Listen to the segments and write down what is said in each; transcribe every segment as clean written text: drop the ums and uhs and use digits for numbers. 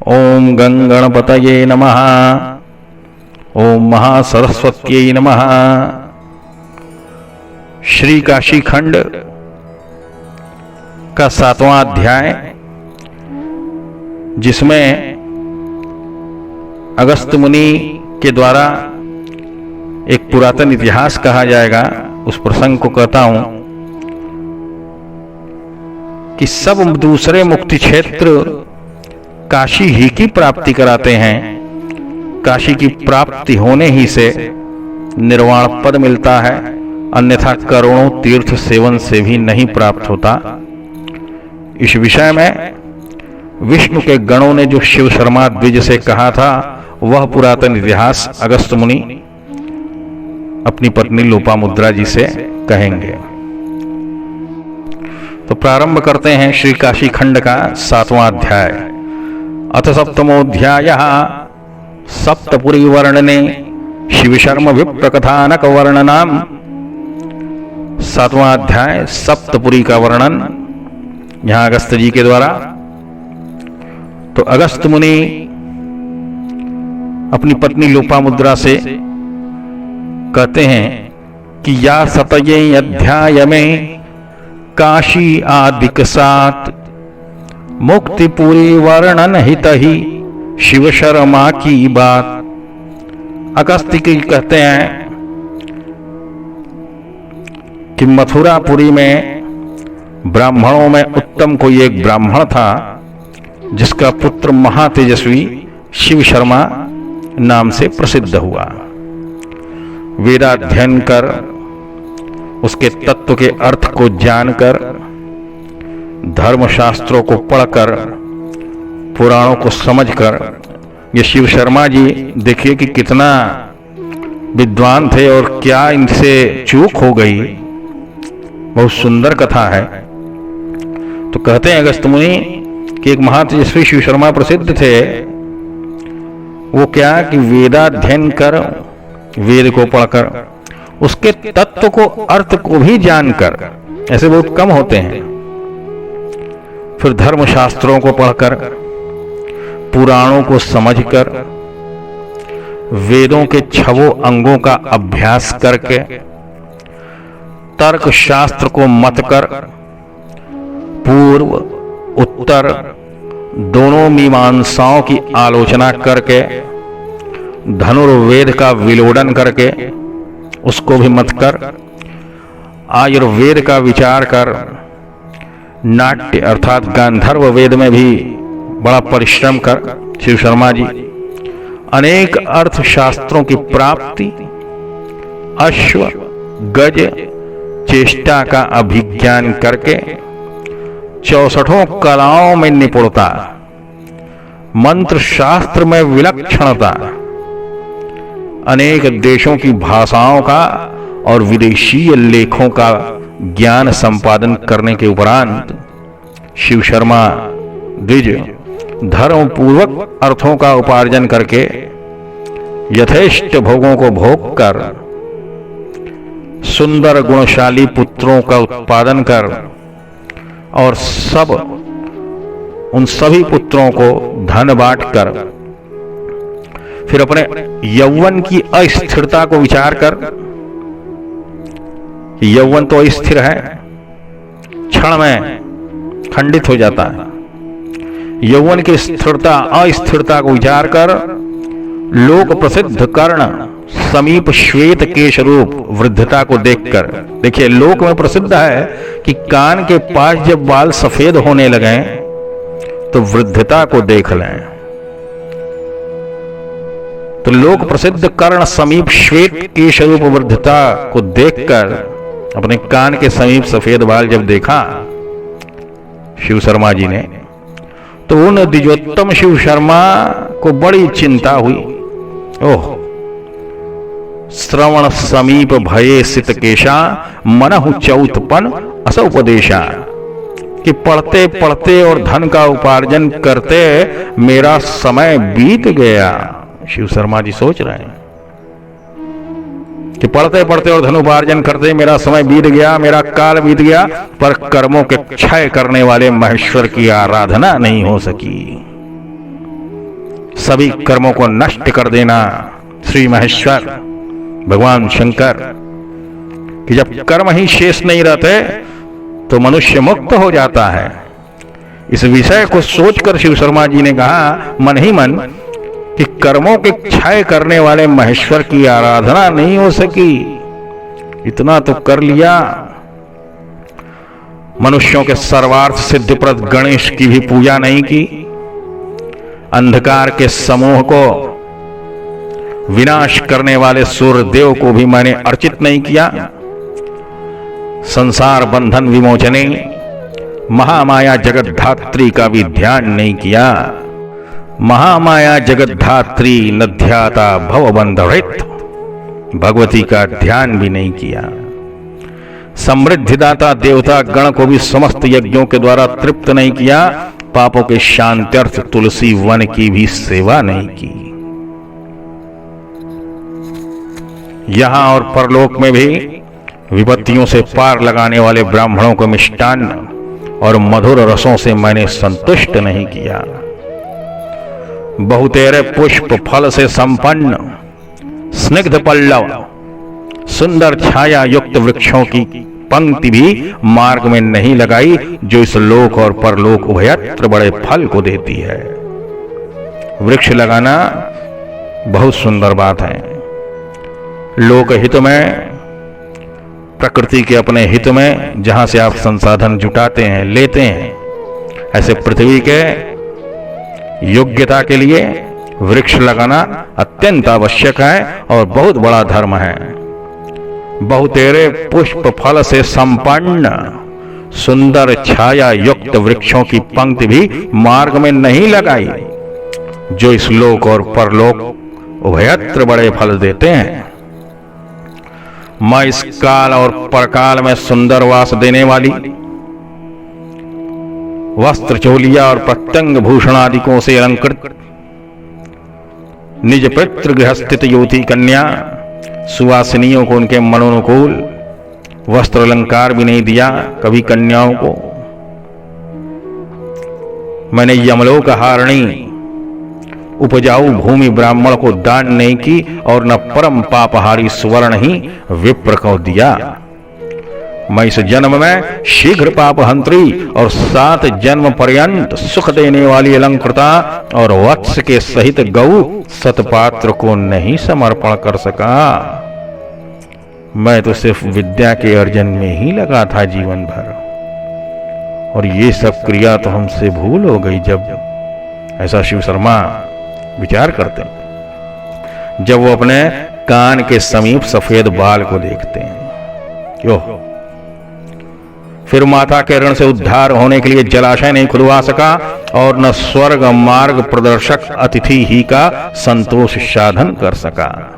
ओम गंगणपतये नमः। ओम महासरस्वत्यै नमः। श्री काशी खंड का 7वां अध्याय, जिसमें अगस्त मुनि के द्वारा एक पुरातन इतिहास कहा जाएगा, उस प्रसंग को कहता हूं कि सब दूसरे मुक्ति क्षेत्र काशी ही की प्राप्ति कराते हैं। काशी की प्राप्ति होने ही से निर्वाण पद मिलता है, अन्यथा करोड़ों तीर्थ सेवन से भी नहीं प्राप्त होता। इस विषय में विष्णु के गणों ने जो शिव शर्मा द्विज से कहा था, वह पुरातन इतिहास अगस्त मुनि अपनी पत्नी लोपामुद्रा जी से कहेंगे। तो प्रारंभ करते हैं श्री काशी खंड का 7वां अध्याय। अथ सप्तमोऽध्यायः सप्तपुरी वर्णने शिव शर्म विप्रकथानक वर्णनाम। 7वां अध्याय सप्तपुरी का वर्णन यहां अगस्त जी के द्वारा। तो अगस्त मुनि अपनी पत्नी लोपामुद्रा से कहते हैं कि या सतये अध्याय में काशी आदिक सात मुक्तिपुरी वर्णन हित ही शिव शर्मा की बात। अगस्त्य की कहते हैं कि मथुरापुरी में ब्राह्मणों में उत्तम कोई एक ब्राह्मण था, जिसका पुत्र महातेजस्वी शिव शर्मा नाम से प्रसिद्ध हुआ। वेदाध्ययन कर, उसके तत्व के अर्थ को जानकर, धर्मशास्त्रों को पढ़कर, पुराणों को समझकर, ये शिव शर्मा जी देखिए कि कितना विद्वान थे और क्या इनसे चूक हो गई। बहुत सुंदर कथा है। तो कहते हैं अगस्त मुनि कि एक महातेजस्वी शिव शर्मा प्रसिद्ध थे। वो क्या कि वेदाध्ययन कर, वेद को पढ़कर, उसके तत्व को, अर्थ को भी जानकर, ऐसे बहुत कम होते हैं। फिर धर्मशास्त्रों को पढ़कर, पुराणों को समझकर, वेदों के 6 अंगों का अभ्यास करके, तर्क शास्त्र को मत कर, पूर्व उत्तर दोनों मीमांसाओं की आलोचना करके, धनुर्वेद का विलोडन करके, उसको भी मत कर, आयुर्वेद का विचार कर, नाट्य अर्थात गांधर्व वेद में भी बड़ा परिश्रम कर शिव शर्मा जी अनेक अर्थशास्त्रों की प्राप्ति, अश्व गज चेष्टा का अभिज्ञान करके, 64 कलाओं में निपुणता, मंत्र शास्त्र में विलक्षणता, अनेक देशों की भाषाओं का और विदेशीय लेखों का ज्ञान संपादन करने के उपरांत शिव शर्मा द्विज धर्म पूर्वक अर्थों का उपार्जन करके, यथेष्ट भोगों को भोग कर, सुंदर गुणशाली पुत्रों का उत्पादन कर, और उन सभी पुत्रों को धन बांट कर, फिर अपने यौवन की अस्थिरता को विचार कर, यौवन तो अस्थिर है, क्षण में खंडित हो जाता है। यौवन की स्थिरता अस्थिरता को विचार कर, लोक प्रसिद्ध कर्ण समीप श्वेत केश रूप वृद्धता को देखकर, देखिए लोक में प्रसिद्ध है कि कान के पास जब बाल सफेद होने लगे तो वृद्धता को देख लें। तो लोक प्रसिद्ध कर्ण समीप श्वेत केश रूप वृद्धता को देखकर, अपने कान के समीप सफेद बाल जब देखा शिव शर्मा जी ने, तो उन द्विजोत्तम शिव शर्मा को बड़ी चिंता हुई। ओह, श्रवण समीप भये सित केशा मनहु चौथपन असौपदेशा, कि पढ़ते पढ़ते और धन का उपार्जन करते मेरा समय बीत गया। शिव शर्मा जी सोच रहे हैं कि पढ़ते पढ़ते और धनुपार्जन करते मेरा समय बीत गया, मेरा काल बीत गया, पर कर्मों के क्षय करने वाले महेश्वर की आराधना नहीं हो सकी। सभी कर्मों को नष्ट कर देना। श्री महेश्वर भगवान शंकर कि जब कर्म ही शेष नहीं रहते तो मनुष्य मुक्त हो जाता है। इस विषय को सोचकर शिव शर्मा जी ने कहा मन ही मन कि कर्मों के क्षय करने वाले महेश्वर की आराधना नहीं हो सकी, इतना तो कर लिया। मनुष्यों के सर्वार्थ सिद्धिप्रद गणेश की भी पूजा नहीं की, अंधकार के समूह को विनाश करने वाले सूर्यदेव को भी मैंने अर्चित नहीं किया, संसार बंधन विमोचने महामाया जगद्धात्री का भी ध्यान नहीं किया। महामाया जगद्धात्री नध्याता भवबंधरित भगवती का ध्यान भी नहीं किया। समृद्धिदाता देवता गण को भी समस्त यज्ञों के द्वारा तृप्त नहीं किया। पापों के शांत्यर्थ तुलसी वन की भी सेवा नहीं की। यहां और परलोक में भी विपत्तियों से पार लगाने वाले ब्राह्मणों को मिष्टान्न और मधुर रसों से मैंने संतुष्ट नहीं किया। बहुतेरे पुष्प फल से संपन्न स्निग्ध पल्लव सुंदर छाया युक्त वृक्षों की पंक्ति भी मार्ग में नहीं लगाई, जो इस लोक और परलोक उभयत्र बड़े फल को देती है। वृक्ष लगाना बहुत सुंदर बात है। लोक हित में, प्रकृति के अपने हित में जहां से आप संसाधन जुटाते हैं, लेते हैं, ऐसे पृथ्वी के योग्यता के लिए वृक्ष लगाना अत्यंत आवश्यक है और बहुत बड़ा धर्म है। बहुतेरे पुष्प फल से संपन्न सुंदर छाया युक्त वृक्षों की पंक्ति भी मार्ग में नहीं लगाई, जो इस लोक और परलोक उभयत्र बड़े फल देते हैं। मैं इस काल और परकाल में सुंदर वास देने वाली वस्त्र चोलिया और प्रत्यंग भूषण आदिकों से अलंकृत निज पितृ गृहस्थित युवती कन्या सुवासिनियों को उनके मनोनुकूल वस्त्र अलंकार भी नहीं दिया। कभी कन्याओं को मैंने यमलोक हारणी उपजाऊ भूमि ब्राह्मण को दान नहीं की और न परम पापहारी स्वर्ण ही विप्र को दिया। मैं इस जन्म में शीघ्र पाप हंत्री और 7 जन्म पर्यंत सुख देने वाली अलंकृता और वत्स के सहित गौ सतपात्र को नहीं समर्पण कर सका। मैं तो सिर्फ विद्या के अर्जन में ही लगा था जीवन भर, और ये सब क्रिया तो हमसे भूल हो गई। जब ऐसा शिव शर्मा विचार करते हैं, जब वो अपने कान के समीप सफेद बाल को देखते हैं। क्यों? फिर माता के ऋण से उद्धार होने के लिए जलाशय नहीं खुदवा सका और न स्वर्ग मार्ग प्रदर्शक अतिथि ही का संतोष साधन कर सका।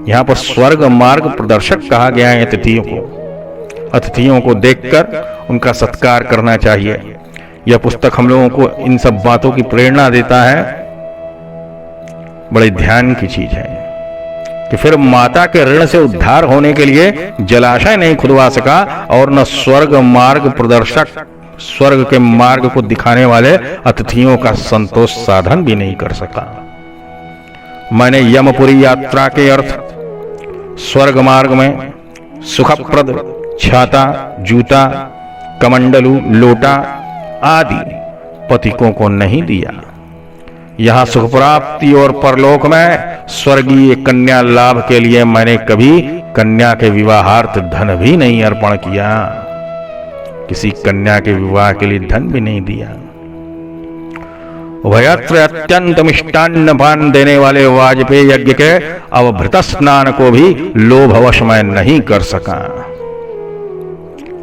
यहां पर स्वर्ग मार्ग प्रदर्शक कहा गया है अतिथियों को। अतिथियों को देखकर उनका सत्कार करना चाहिए। यह पुस्तक हम लोगों को इन सब बातों की प्रेरणा देता है। बड़े ध्यान की चीज है कि फिर माता के ऋण से उद्धार होने के लिए जलाशय नहीं खुदवा सका और न स्वर्ग मार्ग प्रदर्शक स्वर्ग के मार्ग को दिखाने वाले अतिथियों का संतोष साधन भी नहीं कर सका। मैंने यमपुरी यात्रा के अर्थ स्वर्ग मार्ग में सुखप्रद छाता, जूता, कमंडलू, लोटा आदि पथिकों को नहीं दिया। यहां सुख प्राप्ति और परलोक में स्वर्गीय कन्या लाभ के लिए मैंने कभी कन्या के विवाहार्थ धन भी नहीं अर्पण किया। किसी कन्या के विवाह के लिए धन भी नहीं दिया। उभयत्र अत्यंत मिष्टान्न पान देने वाले वाजपेयी यज्ञ के अवभृत स्नान को भी लोभवश मैं नहीं कर सका।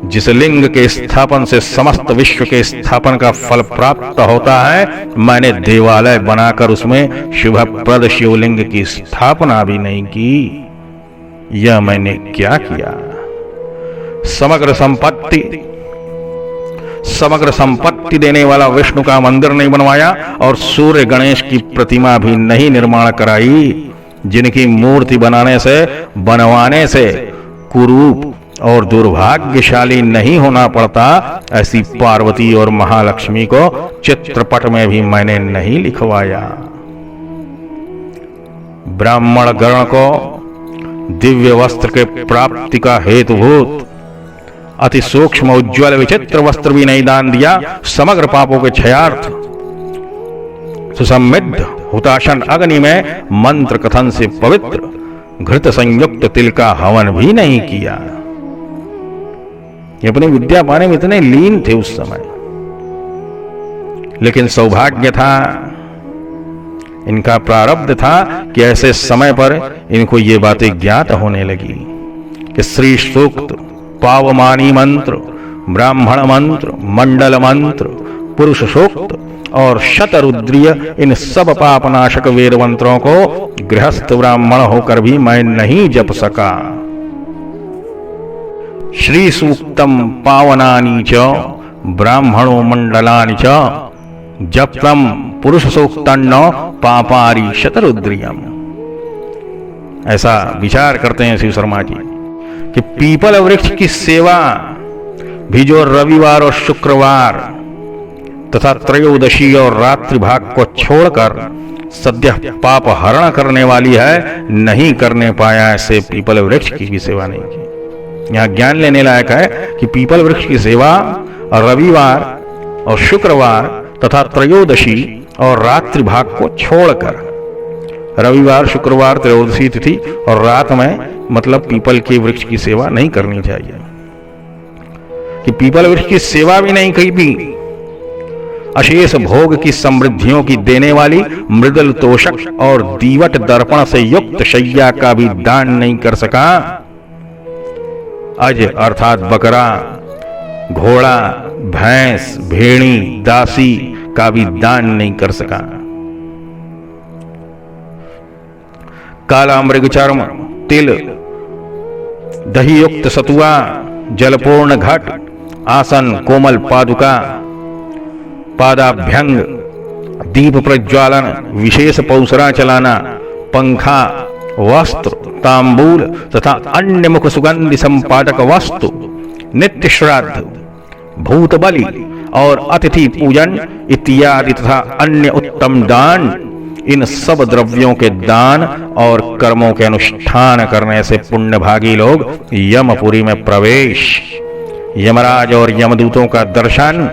जिस लिंग के स्थापन से समस्त विश्व के स्थापन का फल प्राप्त होता है, मैंने देवालय बनाकर उसमें शुभप्रद शिवलिंग की स्थापना भी नहीं की। यह मैंने क्या किया? समग्र संपत्ति देने वाला विष्णु का मंदिर नहीं बनवाया और सूर्य गणेश की प्रतिमा भी नहीं निर्माण कराई, जिनकी मूर्ति बनवाने से कुरूप और दुर्भाग्यशाली नहीं होना पड़ता। ऐसी पार्वती और महालक्ष्मी को चित्रपट में भी मैंने नहीं लिखवाया। ब्राह्मण गण को दिव्य वस्त्र के प्राप्ति का हेतुभूत अति सूक्ष्म उज्ज्वल विचित्र वस्त्र भी नहीं दान दिया। समग्र पापों के क्षयार्थ सुसम्मिद्ध हुताशन अग्नि में मंत्र कथन से पवित्र घृत संयुक्त तिल का हवन भी नहीं किया। ये अपनी विद्या पाने में इतने लीन थे उस समय, लेकिन सौभाग्य था, इनका प्रारब्ध था कि ऐसे समय पर इनको ये बातें ज्ञात होने लगी कि श्री सूक्त, पावमानी मंत्र, ब्राह्मण मंत्र, मंडल मंत्र, पुरुष सूक्त और शतरुद्रीय इन सब पापनाशक वेद मंत्रों को गृहस्थ ब्राह्मण होकर भी मैं नहीं जप सका। श्री सूक्तम पावनानि च ब्राह्मणो मंडलानि च जप्तम पुरुष सूक्तन्न पापारी शतरुद्रियम। ऐसा विचार करते हैं शिव शर्मा जी कि पीपल वृक्ष की सेवा भी जो रविवार और शुक्रवार तथा त्रयोदशी और रात्रि भाग को छोड़कर सद्य पाप हरण करने वाली है, नहीं करने पाया ऐसे पीपल वृक्ष की भी सेवा नहीं की। यहाँ ज्ञान लेने लायक है कि पीपल वृक्ष की सेवा रविवार और शुक्रवार तथा त्रयोदशी और रात्रि भाग को छोड़कर, रविवार शुक्रवार त्रयोदशी तिथि और रात में मतलब पीपल के वृक्ष की सेवा नहीं करनी चाहिए। कि पीपल वृक्ष की सेवा भी नहीं की भी, अशेष भोग की समृद्धियों की देने वाली मृदल तोषक और दीवट दर्पण से युक्त शैया का भी दान नहीं कर सका। अज अर्थात बकरा, घोड़ा, भैंस, भेड़ी, दासी का भी दान नहीं कर सका। काला मृग चर्म, तिल, दही युक्त सतुआ, जलपूर्ण घट, आसन, कोमल पादुका, पादाभ्यंग, दीप प्रज्वालन, विशेष पौसरा चलाना, पंखा, वस्त्र, तांबूल तथा अन्य मुख सुगंधि संपादक वस्तु, नित्य श्राद्ध, भूत बलि और अतिथि पूजन इत्यादि तथा अन्य उत्तम दान, इन सब द्रव्यों के दान और कर्मों के अनुष्ठान करने से पुण्यभागी लोग यमपुरी में प्रवेश, यमराज और यमदूतों का दर्शन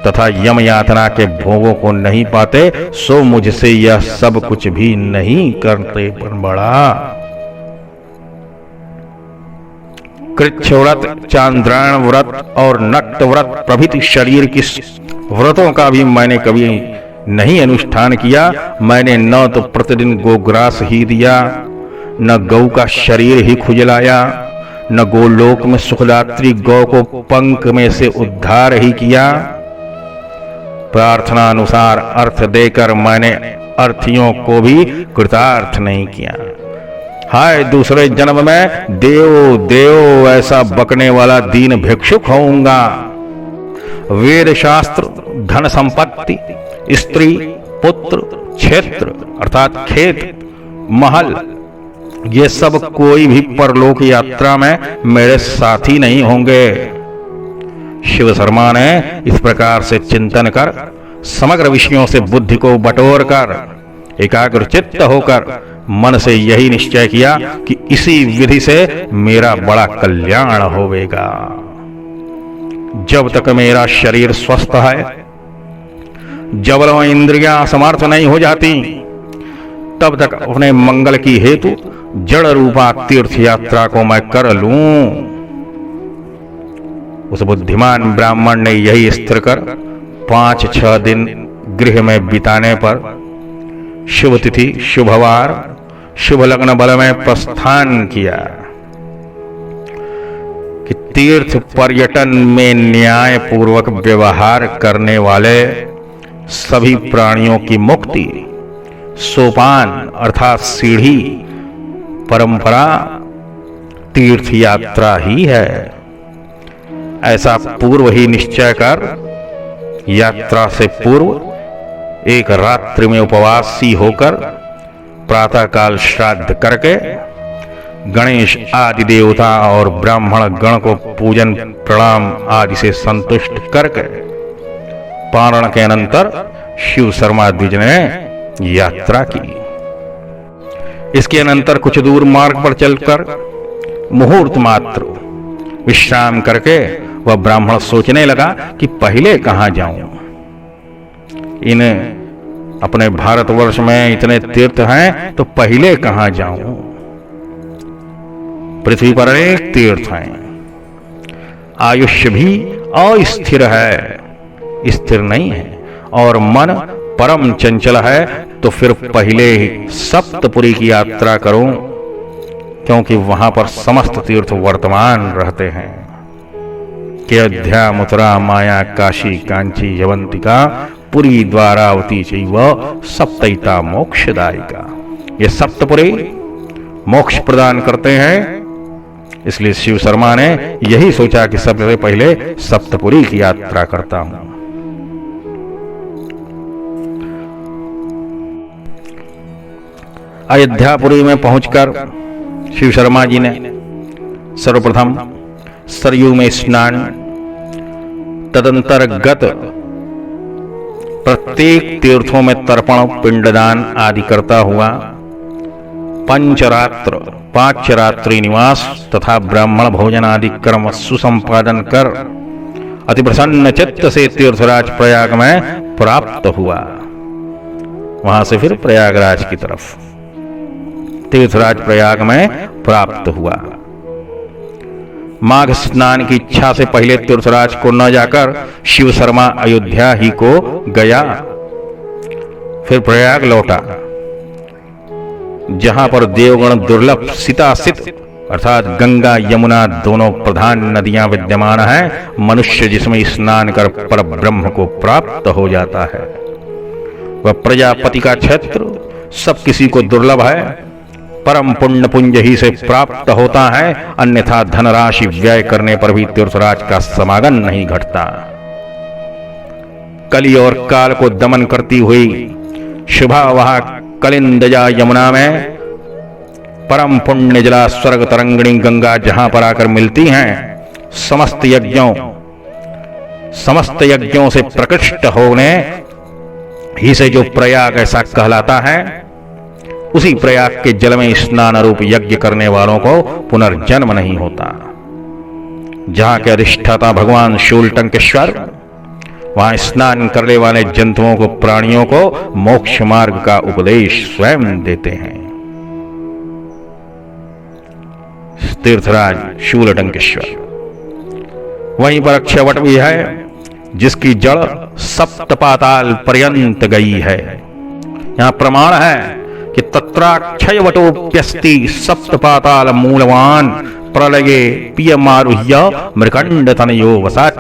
तथा यम यातना के भोगों को नहीं पाते। सो मुझसे यह सब कुछ भी नहीं करते बड़ा। कृच्छ व्रत, चांद्रायण व्रत और नक्त व्रत प्रभृति शरीर की व्रतों का भी मैंने कभी नहीं अनुष्ठान किया। मैंने न तो प्रतिदिन गोग्रास ही दिया, न गौ का शरीर ही खुजलाया, न गोलोक में सुखदात्री गौ को पंख में से उद्धार ही किया। प्रार्थना अनुसार अर्थ देकर मैंने अर्थियों को भी कृतार्थ नहीं किया। हाय दूसरे जन्म में देव देव ऐसा बकने वाला दीन भिक्षुक होऊंगा। वेद शास्त्र, धन संपत्ति, स्त्री, पुत्र, क्षेत्र अर्थात खेत, महल, ये सब कोई भी परलोक यात्रा में मेरे साथी नहीं होंगे। शिव शर्मा ने इस प्रकार से चिंतन कर समग्र विषयों से बुद्धि को बटोर कर एकाग्र चित्त होकर मन से यही निश्चय किया कि इसी विधि से मेरा बड़ा कल्याण होवेगा। जब तक मेरा शरीर स्वस्थ है, जब इंद्रियां समर्थ नहीं हो जाती, तब तक अपने मंगल की हेतु जड़ रूपा तीर्थ यात्रा को मैं कर लूं। उस बुद्धिमान ब्राह्मण ने यही स्थिर कर 5-6 दिन गृह में बिताने पर शुभ तिथि, शुभवार, शुभ लग्न बल में प्रस्थान किया कि तीर्थ पर्यटन में न्याय पूर्वक व्यवहार करने वाले सभी प्राणियों की मुक्ति सोपान अर्थात सीढ़ी परंपरा तीर्थ यात्रा ही है। ऐसा पूर्व ही निश्चय कर यात्रा से पूर्व एक रात्रि में उपवासी होकर प्रातःकाल श्राद्ध करके गणेश आदि देवता और ब्राह्मण गण को पूजन प्रणाम आदि से संतुष्ट करके पारण के अनंतर शिव शर्मा द्विज ने यात्रा की। इसके अनंतर कुछ दूर मार्ग पर चलकर मुहूर्त मात्र विश्राम करके वह ब्राह्मण सोचने लगा कि पहले कहां जाऊं। इन अपने भारतवर्ष में इतने तीर्थ हैं तो पहले कहां जाऊं। पृथ्वी पर अनेक तीर्थ हैं, आयुष्य भी अस्थिर है, स्थिर नहीं है, और मन परम चंचल है। तो फिर पहले सप्तपुरी की यात्रा करूं, क्योंकि वहां पर समस्त तीर्थ वर्तमान रहते हैं कि अयोध्या, मथुरा, माया, काशी, कांची, यवंतिका, पुरी, द्वारावती चैव सप्तैता मोक्षदायिका। ये सप्तपुरी मोक्ष प्रदान करते हैं। इसलिए शिव शर्मा ने यही सोचा कि सबसे पहले सप्तपुरी की यात्रा करता हूं। अयोध्यापुरी में पहुंचकर शिव शर्मा जी ने सर्वप्रथम सरयू में स्नान, तदंतर्गत प्रत्येक तीर्थों में तर्पण, पिंडदान आदि करता हुआ पंचरात्र 5 रात्रि निवास तथा ब्राह्मण भोजन आदि कर्म सुसंपादन कर अति प्रसन्न चित्त से तीर्थराज प्रयाग में प्राप्त हुआ। वहां से फिर प्रयागराज की तरफ तीर्थराज प्रयाग में प्राप्त हुआ। माघ स्नान की इच्छा से पहले तीर्थराज को न जाकर शिव शर्मा अयोध्या ही को गया, फिर प्रयाग लौटा, जहां पर देवगण दुर्लभ सीतासित अर्थात गंगा यमुना दोनों प्रधान नदियां विद्यमान हैं। मनुष्य जिसमें स्नान कर पर ब्रह्म को प्राप्त हो जाता है। वह प्रजापति का क्षेत्र सब किसी को दुर्लभ है, परम पुण्य पुंज ही से प्राप्त होता है, अन्यथा धनराशि व्यय करने पर भी तीर्थराज का समागम नहीं घटता। कली और काल को दमन करती हुई शुभा वहा कलिंदजा यमुना में परम पुण्य जला स्वर्ग तरंगिणी गंगा जहां पर आकर मिलती हैं, समस्त यज्ञों से प्रकृष्ट होने ही से जो प्रयाग ऐसा कहलाता है, उसी प्रयाग के जल में स्नान रूप यज्ञ करने वालों को पुनर्जन्म नहीं होता। जहां के अधिष्ठाता भगवान शूलटंकेश्वर, वहां स्नान करने वाले जंतुओं को, प्राणियों को मोक्ष मार्ग का उपदेश स्वयं देते हैं। तीर्थराज शूलटंकेश्वर। वहीं पर अक्षयवट भी है, जिसकी जड़ सप्त पाताल पर्यंत गई है। यहां प्रमाण है कि तत्राक्षयवटोप्यस्ति सप्त पाताल मूलवान प्रलये पियमारुह्य मृकंड तनयो वसात।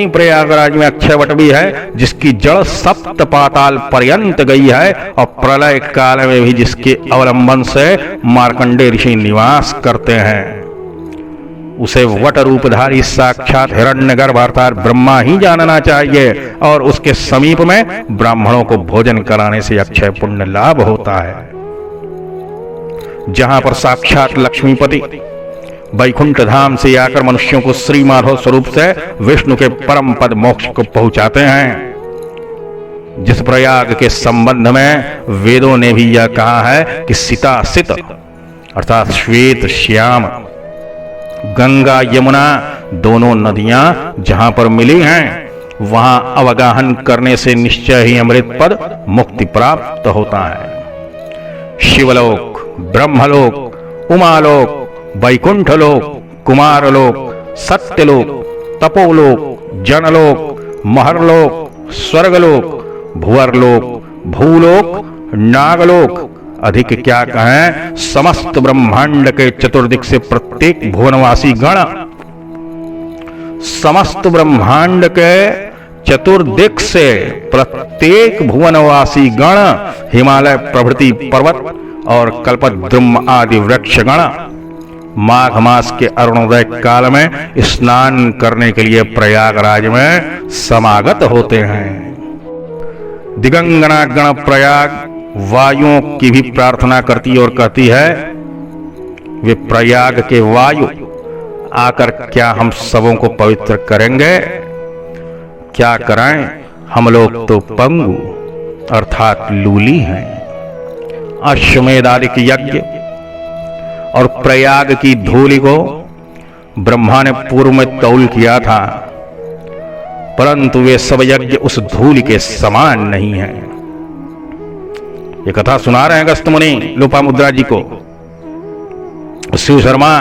प्रयागराज में अक्षयवट भी है, जिसकी जड़ सप्त पाताल पर्यंत गई है, और प्रलय काल में भी जिसके अवलंबन से मार्कंडेय ऋषि निवास करते हैं। उसे वट रूपधारी साक्षात हिरण्यगर्भ अर्थात ब्रह्मा ही जानना चाहिए, और उसके समीप में ब्राह्मणों को भोजन कराने से अक्षय पुण्य लाभ होता है। जहां पर साक्षात लक्ष्मीपति वैकुंठ धाम से आकर मनुष्यों को श्री माधव स्वरूप से विष्णु के परम पद मोक्ष को पहुंचाते हैं। जिस प्रयाग के संबंध में वेदों ने भी यह कहा है कि सीतासित अर्थात श्वेत श्याम गंगा यमुना दोनों नदियां जहां पर मिली हैं, वहां अवगाहन करने से निश्चय ही अमृत पद मुक्ति प्राप्त होता है। शिवलोक, ब्रह्मलोक, उमालोक, वैकुंठलोक, कुमारलोक, सत्यलोक, तपोलोक, जनलोक, महरलोक, स्वर्गलोक, भुवरलोक, भूलोक, नागलोक, अधिक क्या कहें, समस्त ब्रह्मांड के चतुर्दिक से प्रत्येक भुवनवासी गण, समस्त ब्रह्मांड के चतुर्दिक से प्रत्येक भुवनवासी गण, हिमालय प्रभृति पर्वत और कल्पद्रुम आदि वृक्षगण माघ मास के अरुणोदय काल में स्नान करने के लिए प्रयागराज में समागत होते हैं। दिगंगना गण प्रयाग वायुओं की भी प्रार्थना करती और कहती है, वे प्रयाग के वायु आकर क्या हम सबों को पवित्र करेंगे? क्या कराएं, हम लोग तो पंगु अर्थात लूली हैं। अश्वमेध आदि यज्ञ और प्रयाग की धूलि को ब्रह्मा ने पूर्व में तौल किया था, परंतु वे सब यज्ञ उस धूलि के समान नहीं हैं। ये कथा सुना रहे हैं अगस्त मुनि लोपामुद्रा जी को। शिव शर्मा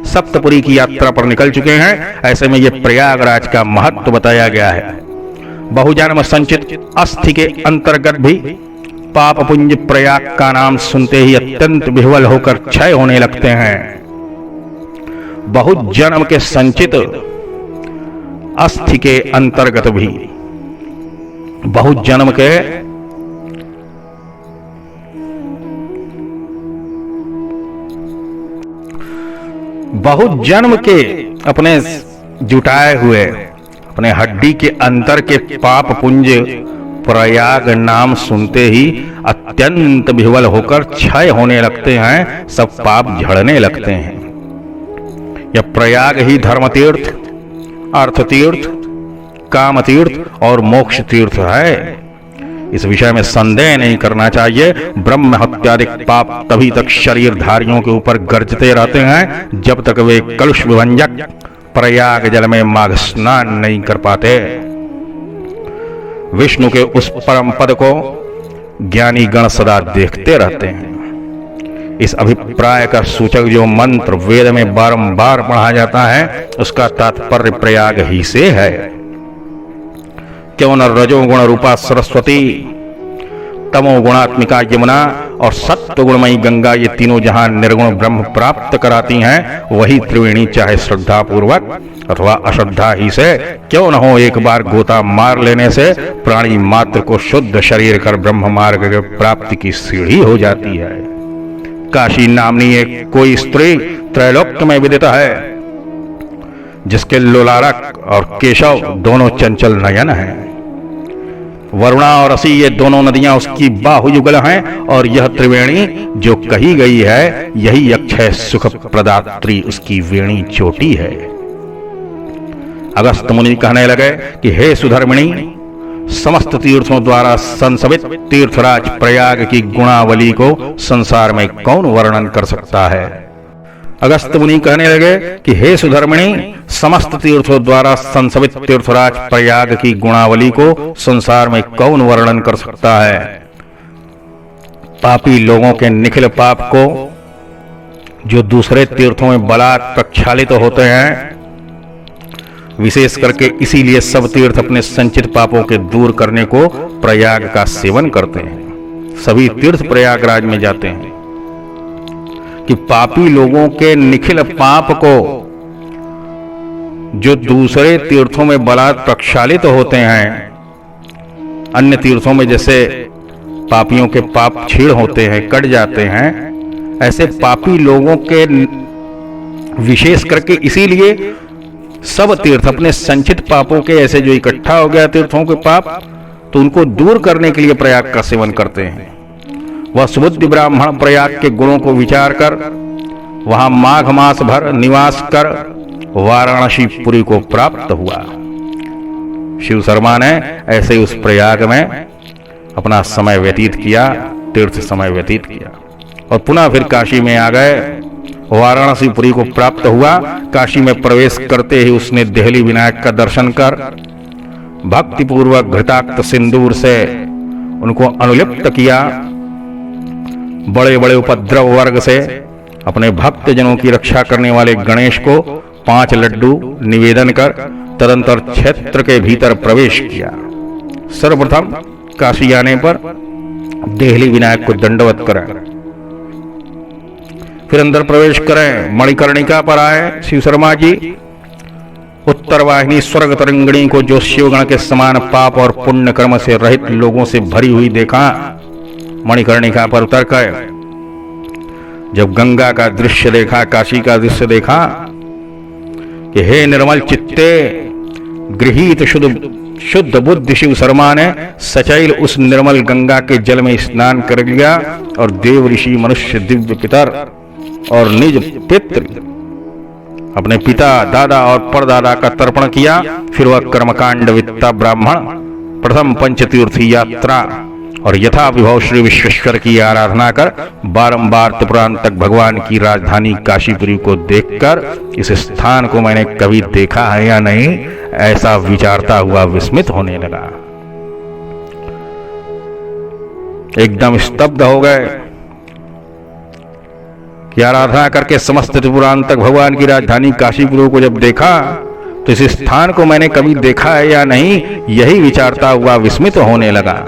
सप्तपुरी की यात्रा पर निकल चुके हैं। ऐसे में ये प्रयागराज का महत्व बताया गया है। बहुजन्म संचित अस्थि के अंतर्गत भी पाप पुंज प्रयाग का नाम सुनते ही अत्यंत विह्वल होकर क्षय होने लगते हैं। बहुत जन्म के संचित अस्थि के अंतर्गत भी बहुत जन्म के अपने जुटाए हुए अपने हड्डी के अंतर के पाप पुंज प्रयाग नाम सुनते ही अत्यंत विह्वल होकर क्षय होने लगते हैं, सब पाप झड़ने लगते हैं। यह प्रयाग ही धर्म तीर्थ, अर्थ तीर्थ, काम तीर्थ और मोक्ष तीर्थ है। इस विषय में संदेह नहीं करना चाहिए। ब्रह्म हत्यादिक पाप तभी तक शरीरधारियों के ऊपर गरजते रहते हैं जब तक वे कलुष विभंजक प्रयाग जल में माघ स्नान नहीं कर पाते। विष्णु के उस परम पद को ज्ञानी गण सदा देखते रहते हैं। इस अभिप्राय का सूचक जो मंत्र वेद में बारंबार पढ़ा जाता है उसका तात्पर्य प्रयाग ही से है। क्यों न रजोगुण रूपा सरस्वती, तमोगुणात्मिका यमुना और सत्वगुणमयी गंगा ये तीनों जहां निर्गुण ब्रह्म प्राप्त कराती हैं, वही त्रिवेणी चाहे श्रद्धा पूर्वक अथवा अश्रद्धा ही से क्यों न हो, एक बार गोता मार लेने से प्राणी मात्र को शुद्ध शरीर कर ब्रह्म मार्ग के प्राप्ति की सीढ़ी हो जाती है। काशी नामनी एक कोई स्त्री त्रैलोक्य में विदित है, जिसके लोलारक और केशव दोनों चंचल नयन हैं। वरुणा और असी ये दोनों नदियां उसकी बाहुयुगल हैं और यह त्रिवेणी जो कही गई है यही अक्षय सुख प्रदात्री उसकी वेणी चोटी है। अगस्त मुनि कहने लगे कि हे सुधर्मिणी, समस्त तीर्थों द्वारा संसवित तीर्थराज प्रयाग की गुणावली को संसार में कौन वर्णन कर सकता है। अगस्त मुनि कहने लगे कि हे सुधर्मिणी, समस्त तीर्थों द्वारा संसवित तीर्थराज प्रयाग की गुणावली को संसार में कौन वर्णन कर सकता है। पापी लोगों के निखिल पाप को जो दूसरे तीर्थों में बलात् प्रक्षालित होते हैं, विशेष करके इसीलिए सब तीर्थ अपने संचित पापों के दूर करने को प्रयाग का सेवन करते हैं। सभी तीर्थ प्रयागराज में जाते हैं कि पापी लोगों के निखिल पाप को जो दूसरे तीर्थों में बलात् प्रक्षालित होते हैं, अन्य तीर्थों में जैसे पापियों के पाप क्षीण होते हैं, कट जाते हैं, ऐसे पापी लोगों के विशेष करके इसीलिए सब तीर्थ अपने संचित पापों के ऐसे जो इकट्ठा हो गया तीर्थों के पाप, तो उनको दूर करने के लिए प्रयाग का सेवन करते हैं। वह सुबुद्धि ब्राह्मण प्रयाग के गुणों को विचार कर वहां माघ मास भर निवास कर वाराणसी पुरी को प्राप्त हुआ। शिव शर्मा ने ऐसे उस प्रयाग में अपना समय व्यतीत किया, तीर्थ समय व्यतीत किया और पुनः फिर काशी में आ गए। वाराणसी पुरी को प्राप्त हुआ। काशी में प्रवेश करते ही उसने देहली विनायक का दर्शन कर भक्तिपूर्वक घृताक्त सिंदूर से उनको अनुलिप्त किया। बड़े बड़े उपद्रव वर्ग से अपने भक्त जनों की रक्षा करने वाले गणेश को 5 लड्डू निवेदन कर तदंतर क्षेत्र के भीतर प्रवेश किया। सर्वप्रथम काशी आने पर देहली विनायक को दंडवत करें, फिर अंदर प्रवेश करें। मणिकर्णिका पर आए शिव शर्मा जी। उत्तर वाहिनी स्वर्ग तरंगिणी को जो शिवगण के समान पाप और पुण्य कर्म से रहित लोगों से भरी हुई देखा, मणिकर्णिका पर उतर गए। जब गंगा का दृश्य देखा, काशी का दृश्य देखा कि हे निर्मल चित्ते गृहीत शुद्ध बुद्धि शिव शर्मा ने सचैल उस निर्मल गंगा के जल में स्नान कर लिया और देव ऋषि मनुष्य दिव्य पितर और निज पितृ अपने पिता दादा और परदादा का तर्पण किया। फिर वह कर्मकांड वित्ता ब्राह्मण प्रथम पंचतीर्थी यात्रा और यथा विभव श्री विश्वेश्वर की आराधना कर बारंबार त्रिपुरांतक भगवान की राजधानी काशीपुरी को देखकर इस स्थान को मैंने कभी देखा है या नहीं, ऐसा विचारता हुआ विस्मित होने लगा। एकदम स्तब्ध हो गए कि आराधना करके समस्त त्रिपुरांतक भगवान की राजधानी काशीपुरी को जब देखा तो इस स्थान को मैंने कभी देखा है या नहीं, यही विचारता हुआ विस्मित होने लगा।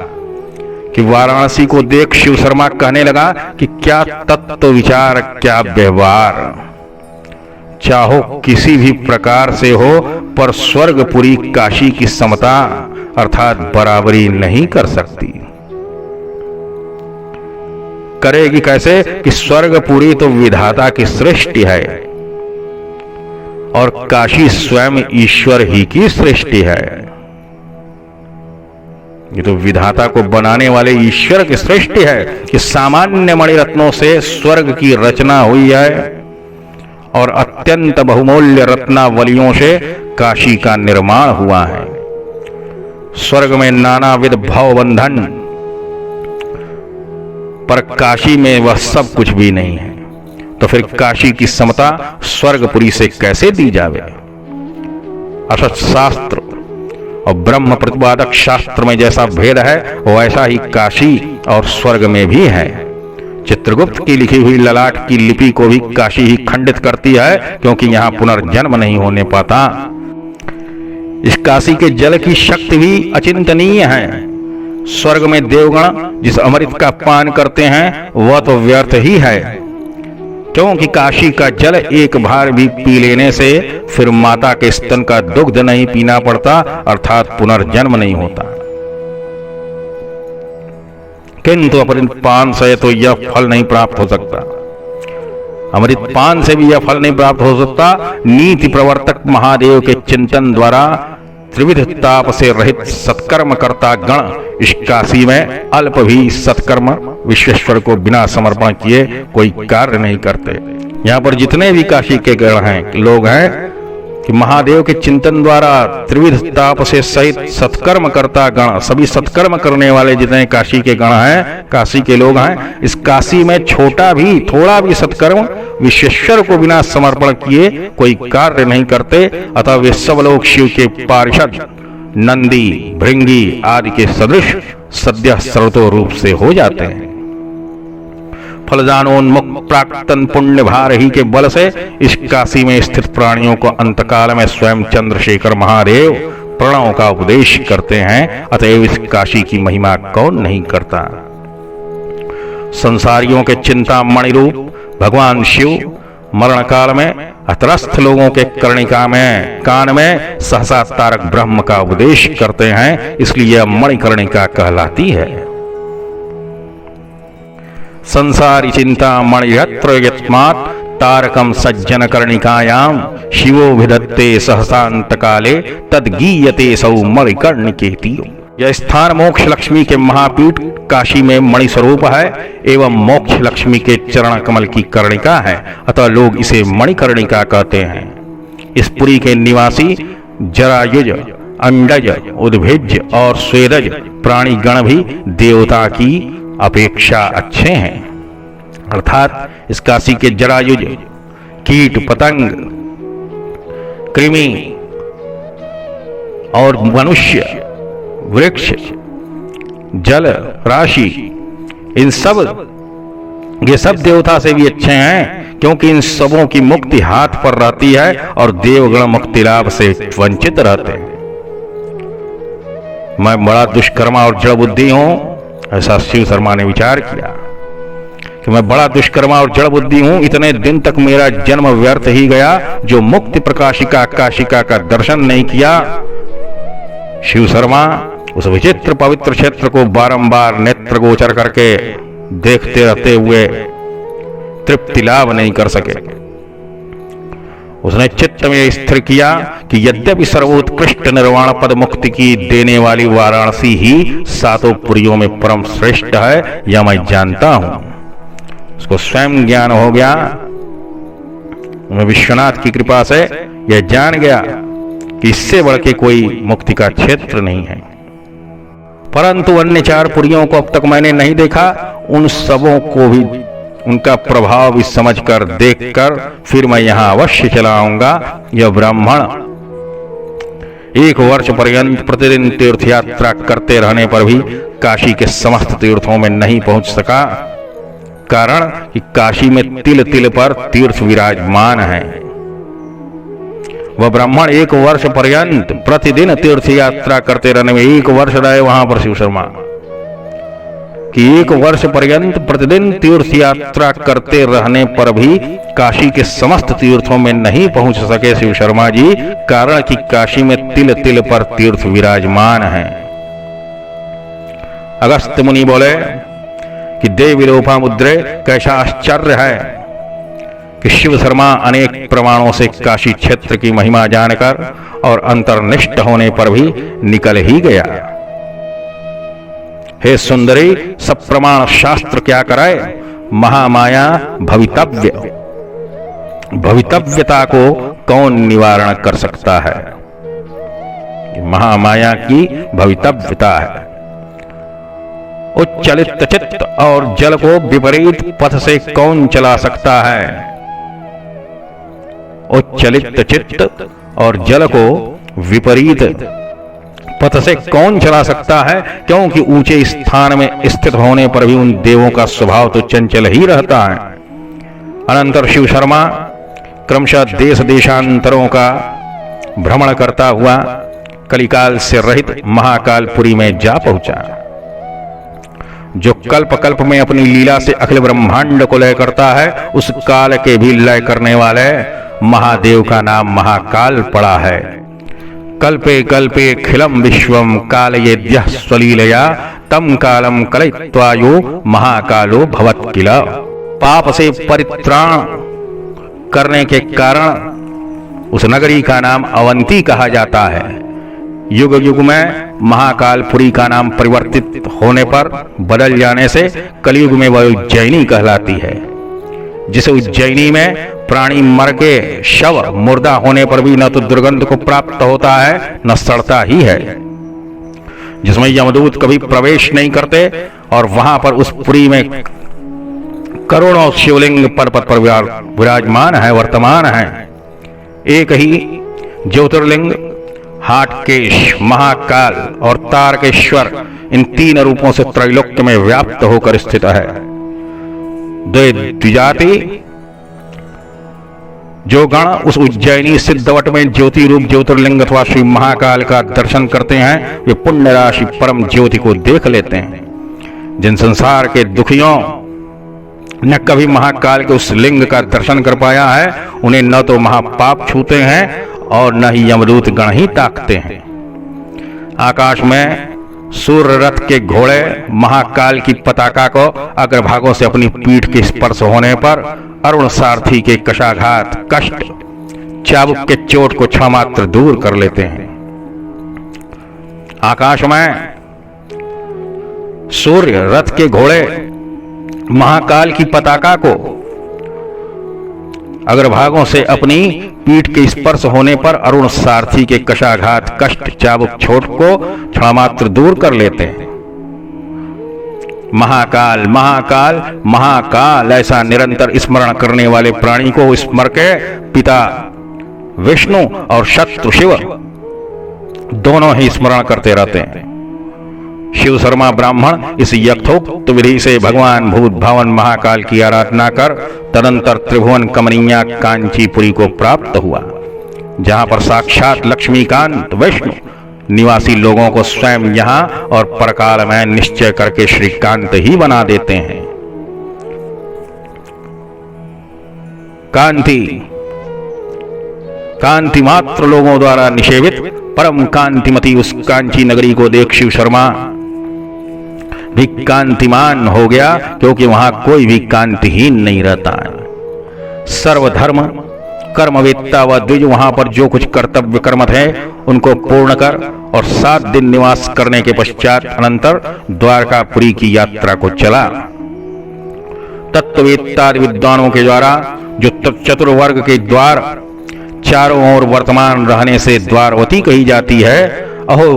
कि वाराणसी को देख शिव शर्मा कहने लगा कि क्या तत्व विचार, क्या व्यवहार, चाहो किसी भी प्रकार से हो, पर स्वर्गपुरी काशी की समता अर्थात बराबरी नहीं कर सकती। करेगी कैसे कि स्वर्गपुरी तो विधाता की सृष्टि है और काशी स्वयं ईश्वर ही की सृष्टि है। ये तो विधाता को बनाने वाले ईश्वर की सृष्टि है कि सामान्य मणिरत्नों से स्वर्ग की रचना हुई है और अत्यंत बहुमूल्य रत्नावलियों से काशी का निर्माण हुआ है। स्वर्ग में नानाविध भाव बंधन, पर काशी में वह सब कुछ भी नहीं है। तो फिर काशी की समता स्वर्गपुरी से कैसे दी जावे? असत शास्त्र और ब्रह्म प्रतिपादक शास्त्र में जैसा भेद है, वैसा ही काशी और स्वर्ग में भी है। चित्रगुप्त की लिखी हुई ललाट की लिपि को भी काशी ही खंडित करती है, क्योंकि यहां पुनर्जन्म नहीं होने पाता। इस काशी के जल की शक्ति भी अचिंतनीय है। स्वर्ग में देवगण जिस अमृत का पान करते हैं वह तो व्यर्थ ही है, क्योंकि काशी का जल एक बार भी पी लेने से फिर माता के स्तन का दुग्ध नहीं पीना पड़ता, अर्थात पुनर्जन्म नहीं होता। किंतु अमृत पान से तो यह फल नहीं प्राप्त हो सकता। अमृत पान से भी यह फल नहीं प्राप्त हो सकता। नीति प्रवर्तक महादेव के चिंतन द्वारा त्रिविध ताप से रहित सत्कर्म करता गण इस काशी में अल्प भी सत्कर्म विश्वेश्वर को बिना समर्पण किए कोई कार्य नहीं करते। यहाँ पर जितने भी काशी के गण हैं, लोग हैं कि महादेव के चिंतन द्वारा त्रिविध ताप से सहित सत्कर्म करता गण, सभी सत्कर्म करने वाले जितने काशी के गण हैं, काशी के लोग हैं, इस काशी में छोटा भी थोड़ा भी सत्कर्म विश्वेश्वर को बिना समर्पण किए कोई कार्य नहीं करते। अतः वे सब लोग शिव के पार्षद, नंदी, भृंगी आदि के सदृश सद्य सर्वतो रूप से हो जाते हैं। फलदानोन्मुख प्राक्तन पुण्य भार ही के बल से इस काशी में स्थित प्राणियों को अंतकाल में स्वयं चंद्रशेखर महादेव प्रणव का उपदेश करते हैं। अतएव इस काशी की महिमा कौन नहीं करता। संसारियों के चिंतामणि रूप भगवान शिव मरण काल में अत्रस्त लोगों के कर्णिका में कान में सहसा तारक ब्रह्म का उपदेश करते हैं, इसलिए यह मणिकर्णिका कहलाती है। संसारी चिंता मणिरत्र यस्मात् तारकम सज्जन कर्णिकायाम शिवो विधत्ते सहसांत काले तद्गीयते सौ मणिकर्णिकेति। यह स्थान मोक्ष लक्ष्मी के महापीठ काशी में मणि स्वरूप है एवं मोक्ष लक्ष्मी के चरण कमल की कर्णिका है, अतः लोग इसे मणिकर्णिका कहते हैं। इस पुरी के निवासी जरायुज, अंडज, उद्भिज और स्वेदज प्राणी गण भी देवता की अपेक्षा अच्छे हैं। अर्थात इस काशी के जरायुज कीट पतंग, कृमि और मनुष्य, वृक्ष, जल राशि, इन सब ये सब देवता से भी अच्छे हैं, क्योंकि इन सबों की मुक्ति हाथ पर रहती है और देवगण मुक्ति लाभ से वंचित रहते हैं। मैं बड़ा दुष्कर्मा और जड़ बुद्धि हूं, ऐसा शिव शर्मा ने विचार किया कि मैं बड़ा दुष्कर्मा और जड़ बुद्धि हूं, इतने दिन तक मेरा जन्म व्यर्थ ही गया जो मुक्ति प्रकाशिका काशिका का दर्शन नहीं किया। शिव शर्मा उस विचित्र पवित्र क्षेत्र को बारंबार नेत्र गोचर करके देखते रहते हुए तृप्ति लाभ नहीं कर सके। उसने चित्त में स्थिर किया कि यद्यपि सर्वोत्कृष्ट निर्वाण पद मुक्ति की देने वाली वाराणसी ही सातों पुरियों में परम श्रेष्ठ है, यह मैं जानता हूं। उसको स्वयं ज्ञान हो गया। मैं विश्वनाथ की कृपा से यह जान गया कि इससे बढ़ के कोई मुक्ति का क्षेत्र नहीं है। परंतु अन्य 4 पुरियों को अब तक मैंने नहीं देखा। उन सबों को भी उनका प्रभाव भी समझकर देखकर फिर मैं यहां अवश्य चला आऊंगा। यह ब्राह्मण 1 वर्ष पर्यंत प्रतिदिन तीर्थ यात्रा करते रहने पर भी काशी के समस्त तीर्थों में नहीं पहुंच सका, कारण कि काशी में तिल तिल पर तीर्थ विराजमान है। वह ब्राह्मण 1 वर्ष पर्यंत प्रतिदिन तीर्थ यात्रा करते रहने में 1 वर्ष रहे वहां पर शिव शर्मा कि 1 वर्ष पर्यंत प्रतिदिन तीर्थ यात्रा करते रहने पर भी काशी के समस्त तीर्थों में नहीं पहुंच सके शिव शर्मा जी, कारण कि काशी में तिल तिल पर तीर्थ विराजमान है। अगस्त्य मुनि बोले कि देवी लोपामुद्रे कैसा आश्चर्य है कि शिव शर्मा अनेक प्रमाणों से काशी क्षेत्र की महिमा जानकर और अंतर्निष्ठ होने पर भी निकल ही गया। हे सुंदरी, सब प्रमाण शास्त्र क्या कराए, महामाया भवितव्यता को कौन निवारण कर सकता है। महामाया की भवितव्यता है। उच्चलित चित्त और जल को विपरीत पथ से कौन चला सकता है। उच्चलित चित्त और जल को विपरीत पथ से कौन चला सकता है, क्योंकि ऊंचे स्थान में स्थित होने पर भी उन देवों का स्वभाव तो चंचल ही रहता है। अनंतर शिव शर्मा क्रमशः देश देशांतरों का भ्रमण करता हुआ कलिकाल से रहित महाकालपुरी में जा पहुंचा, जो कल्प कल्प में अपनी लीला से अखिल ब्रह्मांड को लय करता है। उस काल के भी लय करने वाले महादेव का नाम महाकाल पड़ा है। कल्पे कल्पे खिलम विश्वम कालयेद्यः स्वलीलया तम कालम कलयित्वायो महाकालो भवत् किल। पाप से परित्राण करने के कारण उस नगरी का नाम अवंती कहा जाता है। युग युग में महाकालपुरी का नाम परिवर्तित होने पर बदल जाने से कलयुग में वह उज्जैनी कहलाती है। जिस उज्जैनी में प्राणी मर के शव मुर्दा होने पर भी न तो दुर्गंध को प्राप्त होता है न सड़ता ही है, जिसमें यमदूत कभी प्रवेश नहीं करते, और वहां पर उस पुरी में करोड़ों शिवलिंग पद पद पर विराजमान है, वर्तमान है। एक ही ज्योतिर्लिंग हाटकेश, महाकाल और तारकेश्वर इन 3 रूपों से त्रैलोक्य में व्याप्त होकर स्थित है। द्विजाति जो गण उस उज्जैनी सिद्धवट में ज्योति रूप ज्योतिर्लिंग अथवा श्री महाकाल का दर्शन करते हैं, वे पुण्य राशि परम ज्योति को देख लेते हैं। जिन संसार के दुखियों न कभी महाकाल के उस लिंग का दर्शन कर पाया है, उन्हें न तो महापाप छूते हैं और न ही यमदूत गण ही ताकते हैं। आकाश में सूर्य रथ के घोड़े महाकाल की पताका को अग्रभागों से अपनी पीठ के स्पर्श होने पर अरुण सारथी के कशाघात कष्ट चाबुक के चोट को क्षण मात्र दूर कर लेते हैं। आकाश में सूर्य रथ के घोड़े महाकाल की पताका को अग्रभागों से अपनी पीठ के स्पर्श होने पर अरुण सारथी के कशाघात कष्ट चाबुक चोट को क्षण मात्र दूर कर लेते हैं। महाकाल महाकाल महाकाल ऐसा निरंतर स्मरण करने वाले प्राणी को स्मर के पिता विष्णु और शत्रु शिव दोनों ही स्मरण करते रहते हैं। शिव शर्मा ब्राह्मण इस यथोक्त विधि से भगवान भूत भावन महाकाल की आराधना कर तदंतर त्रिभुवन कमनीया कांचीपुरी को प्राप्त हुआ, जहां पर साक्षात लक्ष्मीकांत विष्णु निवासी लोगों को स्वयं यहां और परकाल में निश्चय करके श्रीकांत ही बना देते हैं। कांति कांति मात्र लोगों द्वारा निषेवित परम कांतिमती उस कांची नगरी को देख शिव शर्मा भी कांतिमान हो गया, क्योंकि वहां कोई भी कांतिहीन नहीं रहता है। सर्वधर्म कर्मवेत्ता व द्विज वहां पर जो कुछ कर्तव्य कर्म थे उनको पूर्ण कर और 7 दिन निवास करने के पश्चात अनंतर द्वारकापुरी की यात्रा को चला। तत्ववेत्ता विद्वानों के द्वारा जो चतुर्वर्ग के द्वार चारों ओर वर्तमान रहने से द्वारवती कही जाती है, अहो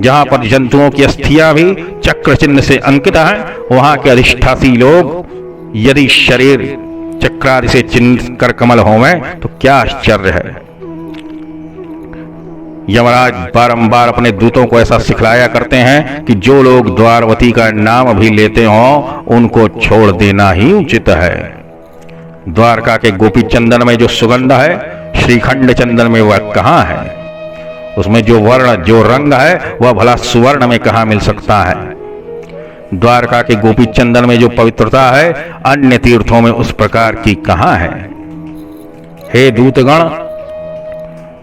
जहां पर जंतुओं की अस्थियां भी चक्र चिन्ह से अंकित हैं, वहां के अधिष्ठासी लोग यदि शरीर चक्रादि से चिन्ह कर कमल होवें तो क्या आश्चर्य है। यमराज बारंबार अपने दूतों को ऐसा सिखलाया करते हैं कि जो लोग द्वारवती का नाम भी लेते हों उनको छोड़ देना ही उचित है। द्वारका के गोपी चंदन में जो सुगंध है, श्रीखंड चंदन में वह कहां है? उसमें जो वर्ण जो रंग है वह भला सुवर्ण में कहां मिल सकता है? द्वारका के गोपी चंदन में जो पवित्रता है अन्य तीर्थों में उस प्रकार की कहां है? हे दूतगण,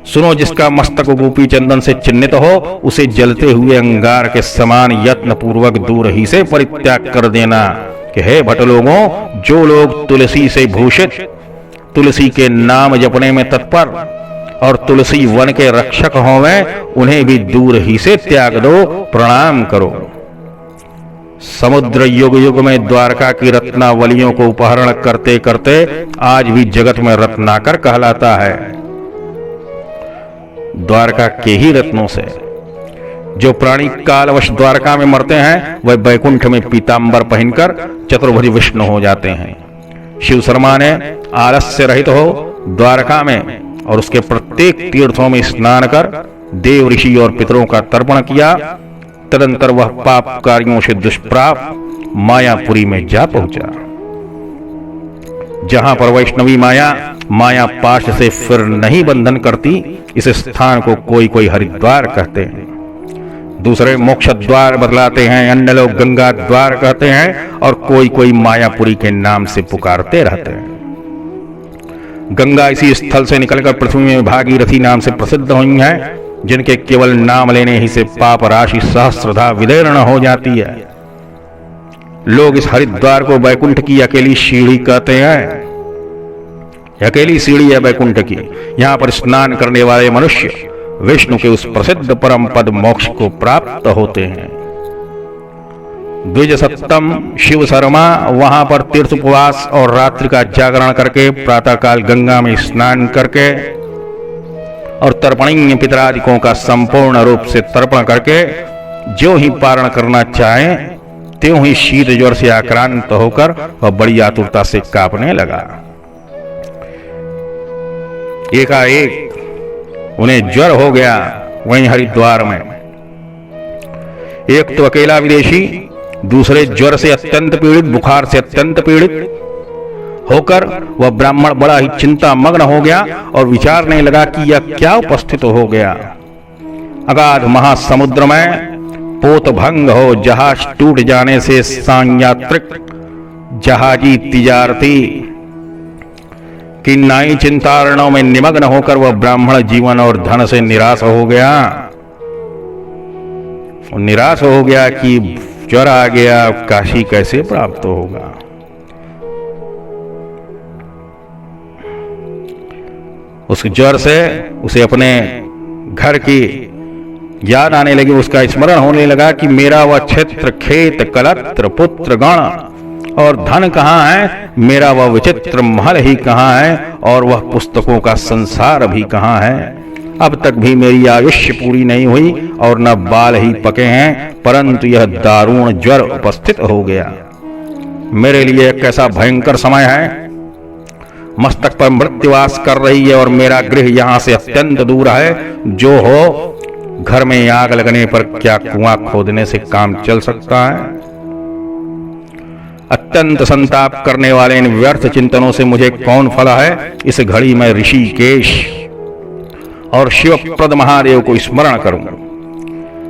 सुनो, जिसका मस्तक गोपी चंदन से चिन्हित हो उसे जलते हुए अंगार के समान यत्न पूर्वक दूर ही से परित्याग कर देना। कि हे भट लोगों, जो लोग तुलसी से भूषित, तुलसी के नाम जपने में तत्पर और तुलसी वन के रक्षक होवें, उन्हें भी दूर ही से त्याग दो, प्रणाम करो। समुद्र युग युग में द्वारका की रत्नावलियों को उपहरण करते करते आज भी जगत में रत्नाकर कहलाता है। द्वारका के ही रत्नों से जो प्राणी कालवश द्वारका में मरते हैं वह बैकुंठ में पीतांबर पहनकर चतुर्भुज विष्णु हो जाते हैं। शिव शर्मा ने आलस्य रहित हो द्वारका में और उसके प्रत्येक तीर्थों में स्नान कर देव ऋषि और पितरों का तर्पण किया। तदंतर वह पापकारियों से दुष्प्राप मायापुरी में जा पहुंचा, जहां पर वैष्णवी माया पाश से फिर नहीं बंधन करती। इस स्थान को कोई कोई हरिद्वार कहते हैं, दूसरे मोक्ष द्वार बतलाते हैं, अन्य लोग गंगा द्वार कहते हैं और कोई कोई मायापुरी के नाम से पुकारते रहते हैं। गंगा इसी स्थल से निकलकर पृथ्वी में भागीरथी नाम से प्रसिद्ध हुई हैं, जिनके केवल नाम लेने ही से पाप राशि सहस्रधा विदीर्ण हो जाती है। लोग इस हरिद्वार को बैकुंठ की अकेली सीढ़ी कहते हैं। अकेली सीढ़ी है बैकुंठ की। यहां पर स्नान करने वाले मनुष्य विष्णु के उस प्रसिद्ध परम पद मोक्ष को प्राप्त होते हैं। द्विज सप्तम शिव शर्मा वहां पर तीर्थ उपवास और रात्रि का जागरण करके प्रातःकाल गंगा में स्नान करके और तर्पणीय पितरादिकों का संपूर्ण रूप से तर्पण करके जो ही पारण करना चाहें त्यों ही शीत ज्वर से आक्रांत होकर वह बड़ी आतुरता से कांपने लगा। एकाएक उन्हें ज्वर हो गया वहीं हरिद्वार में। एक तो अकेला विदेशी, दूसरे ज्वर से अत्यंत पीड़ित, बुखार से अत्यंत पीड़ित होकर वह ब्राह्मण बड़ा ही चिंता मग्न हो गया और विचारने लगा कि यह क्या उपस्थित हो गया। अगाध महासमुद्र में पोत भंग हो, जहाज टूट जाने से सांयात्रिक जहाजी तिजारती किन्नाई चिंतारणों में निमग्न होकर वह ब्राह्मण जीवन और धन से निराश हो गया। निराश हो गया कि ज्वर आ गया, काशी कैसे प्राप्त होगा। उस ज्वर से उसे अपने घर की याद आने लगी, उसका स्मरण होने लगा कि मेरा वह क्षेत्र, खेत, कलत्र, पुत्र, गण और धन कहाँ है, मेरा वह विचित्र महल ही कहाँ है और वह पुस्तकों का संसार भी कहाँ है। अब तक भी मेरी आयुष्य पूरी नहीं हुई और न बाल ही पके हैं, परंतु यह दारुण ज्वर उपस्थित हो गया। मेरे लिए एक कैसा भयंकर समय है। मस्तक पर मृत्युवास कर रही है और मेरा गृह यहाँ से अत्यंत दूर है। जो हो, घर में आग लगने पर क्या कुआं खोदने से काम चल सकता है। अत्यंत संताप करने वाले इन व्यर्थ चिंतनों से मुझे कौन फला है। इस घड़ी में ऋषिकेश और शिवप्रद महादेव को स्मरण करूं,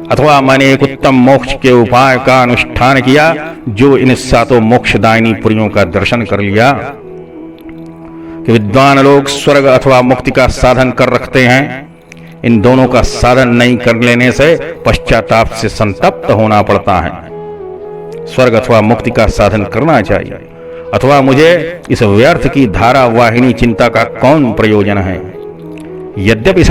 अथवा मैंने एक उत्तम मोक्ष के उपाय का अनुष्ठान किया जो इन सातों मोक्षदायिनी पुरियों का दर्शन कर लिया। कि विद्वान लोग स्वर्ग अथवा मुक्ति का साधन कर रखते हैं, इन दोनों का साधन नहीं कर लेने से पश्चाताप से संतप्त होना पड़ता है। स्वर्ग अथवा मुक्ति का साधन करना चाहिए, अथवा मुझे इस व्यर्थ की धारा वाहिनी चिंता का कौन प्रयोजन है। यद्यपि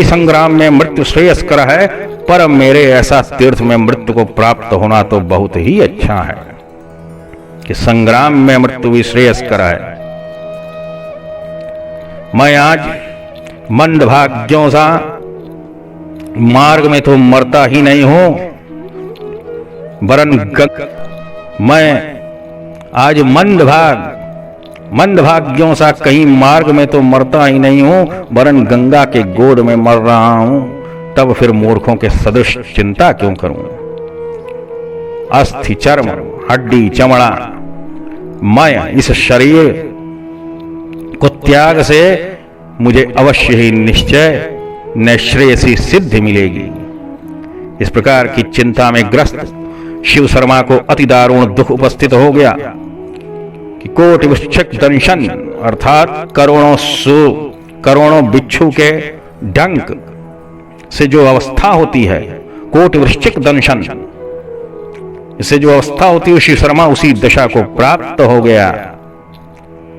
संग्राम में मृत्यु श्रेयस्कर है, पर मेरे ऐसा तीर्थ में मृत्यु को प्राप्त होना तो बहुत ही अच्छा है कि संग्राम में मृत्यु भी श्रेयस्कर है। मैं आज मंदभाग्यों सा मार्ग में तो मरता ही नहीं हूं, वरन मैं आज मंदभाग्यों सा कहीं मार्ग में तो मरता ही नहीं हूं, वरन गंगा के गोद में मर रहा हूं। तब फिर मूर्खों के सदृश चिंता क्यों करूं? अस्थि चर्म हड्डी चमड़ा मैं इस शरीर को त्याग से मुझे अवश्य ही निश्चय नैश्रेयसी सिद्धि मिलेगी। इस प्रकार की चिंता में ग्रस्त शिव शर्मा को अति दारुण दुख उपस्थित हो गया कि कोटि वृश्चिक दंशन अर्थात करोड़ों बिच्छू के डंक से जो अवस्था होती है, कोटि वृश्चिक दंशन इससे जो अवस्था होती है, शिव शर्मा उसी दशा को प्राप्त हो गया।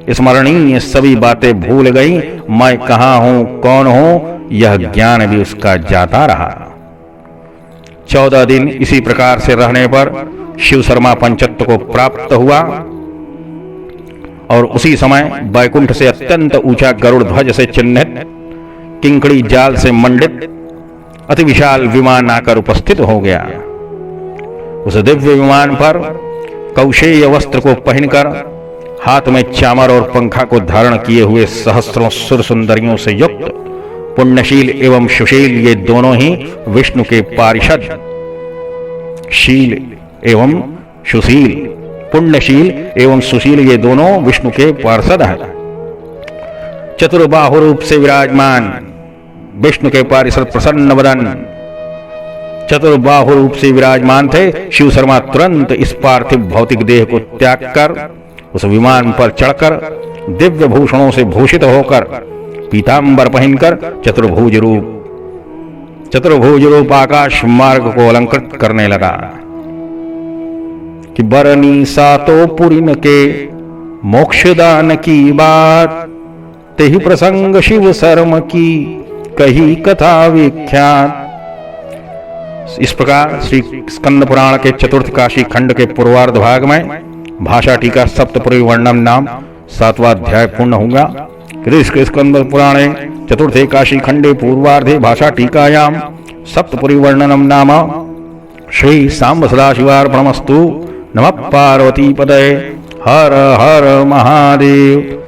स्मरणीय सभी बातें भूल गई। मैं कहां हूं, कौन हूं, यह ज्ञान भी उसका जाता रहा। 14 दिन इसी प्रकार से रहने पर शिव शर्मा पंचत्व को प्राप्त हुआ और उसी समय वैकुंठ से अत्यंत ऊंचा गरुड़ ध्वज से चिन्हित किंकड़ी जाल से मंडित अति विशाल विमान आकर उपस्थित हो गया। उस दिव्य विमान पर कौशेय वस्त्र को पहनकर हाथ में चामर और पंखा को धारण किए हुए सहस्रों सुर सुंदरियों से युक्त पुण्यशील एवं सुशील ये दोनों ही विष्णु के पारिषद, शील एवं सुशील, पुण्यशील एवं सुशील ये दोनों विष्णु के पार्षद हैं। चतुर्बाहु रूप से विराजमान विष्णु के पारिषद प्रसन्न वदन चतुर्बाहु रूप से विराजमान थे। शिव शर्मा तुरंत इस पार्थिव भौतिक देह को त्याग कर उस विमान पर चढ़कर दिव्य भूषणों से भूषित होकर पीतांबर पहनकर चतुर्भुज रूप आकाश मार्ग को अलंकृत करने लगा कि बरनी सातो पुरीन के मोक्षदान की बात, तेहि प्रसंग शिव शर्म की कही कथा विख्यात। इस प्रकार श्री स्कंद पुराण के चतुर्थ काशी खंड के पूर्वार्ध भाग में भाषा टीका सप्तपुरी वर्णम नाम 7वां अध्याय पूर्ण होगा। कृष्ण स्कंद पुराणे चतुर्थे काशी खंडे पूर्वार्धे भाषा टीकायाम सप्तपुरी वर्णनम नाम श्री सांब सदाशिवार्पणमस्तु। नमः पार्वती पतये। हर हर महादेव।